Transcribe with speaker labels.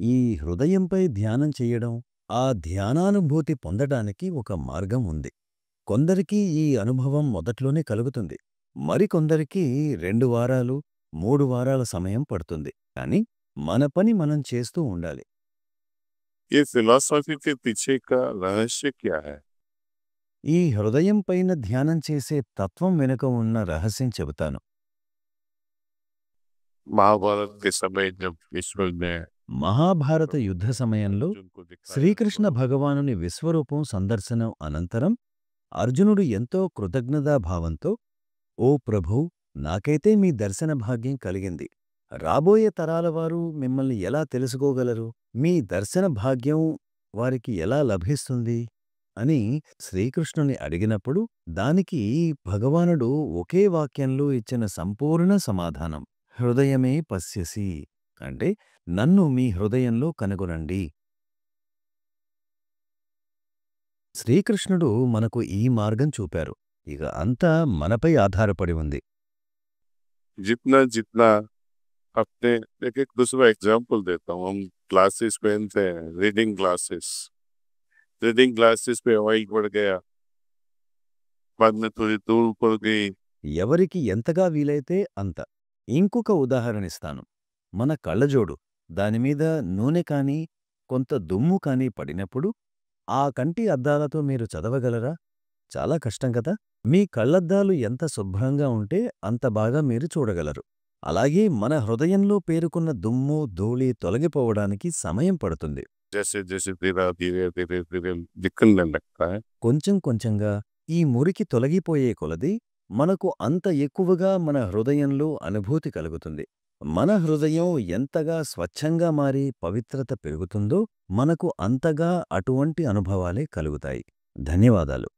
Speaker 1: ఈ హృదయంపై ధ్యానం చెయ్యడం, ఆ ధ్యానానుభూతి పొందడానికి ఒక మార్గం ఉంది. కొందరికి ఈ అనుభవం మొదట్లోనే కలుగుతుంది. మరికొందరికి 2 వారాలు, 3 వారాల సమయం పడుతుంది. కానీ మన పని మనం చేస్తూ ఉండాలి.
Speaker 2: ये फिलॉसफी के पीछे का रहस्य क्या है?
Speaker 1: ఈ హృదయం పైన ధ్యానం చేసే తత్వం వెనుక ఉన్న రహస్యం చెబుతాను.
Speaker 2: महाभारत के समय जब ईश्वर ने
Speaker 1: మహాభారత యుద్ధ సమయంలో
Speaker 2: अर्जुन को दिखाया
Speaker 1: శ్రీకృష్ణ
Speaker 2: तो
Speaker 1: భగవానుని విశ్వరూపం సందర్శనం అనంతరం అర్జునుడు ఎంతో కృతజ్ఞతాభావంతో, ఓ ప్రభూ, నాకైతే మీ దర్శన భాగ్యం కలిగింది. రాబోయే తరాలవారు మిమ్మల్ని ఎలా తెలుసుకోగలరు? మీ దర్శన భాగ్యం వారికి ఎలా లభిస్తుంది? అని శ్రీకృష్ణుని అడిగినప్పుడు దానికి భగవానుడు ఒకే వాక్యంలో ఇచ్చిన సంపూర్ణ సమాధానం హృదయమే పశ్యసి, అంటే నన్ను మీ హృదయంలో కనుగొనండి. శ్రీకృష్ణుడు మనకు ఈ మార్గం చూపారు. ఇక అంతా మనపై ఆధారపడి ఉంది.
Speaker 2: जितना जितना अपने एक दूसरा एग्जाम्पल देता हूँ। हम ग्लासेस पहनते हैं, रीडिंग ग्लासेस पे ऑयल पड़ गया, बाद में थोड़ी धूल पड़ गई,
Speaker 1: ఎవరికి ఎంతగా వీలైతే అంత. ఇంకొక ఉదాహరణిస్తాను. మన కళ్ళజోడు, దానిమీద నూనె కానీ కొంత దుమ్ము కానీ పడినప్పుడు ఆ కంటి అద్దాలతో మీరు చదవగలరా? చాలా కష్టం కదా. మీ కళ్ళద్దాలు ఎంత శుభ్రంగా ఉంటే అంత బాగా మీరు చూడగలరు. అలాగే మన హృదయంలో పేరుకున్న దుమ్ము ధూళి తొలగిపోవడానికి సమయం పడుతుంది.
Speaker 2: जैसे जैसे धीरे धीरे दिखने लगता है।
Speaker 1: కొంచెం కొంచెంగా ఈ మురికి తొలగిపోయే కొలది మనకు అంత ఎక్కువగా మన హృదయంలో అనుభూతి కలుగుతుంది. మన హృదయం ఎంతగా స్వచ్ఛంగా మారి పవిత్రత పెరుగుతుందో మనకు అంతగా అటువంటి అనుభవాలే కలుగుతాయి. ధన్యవాదాలు.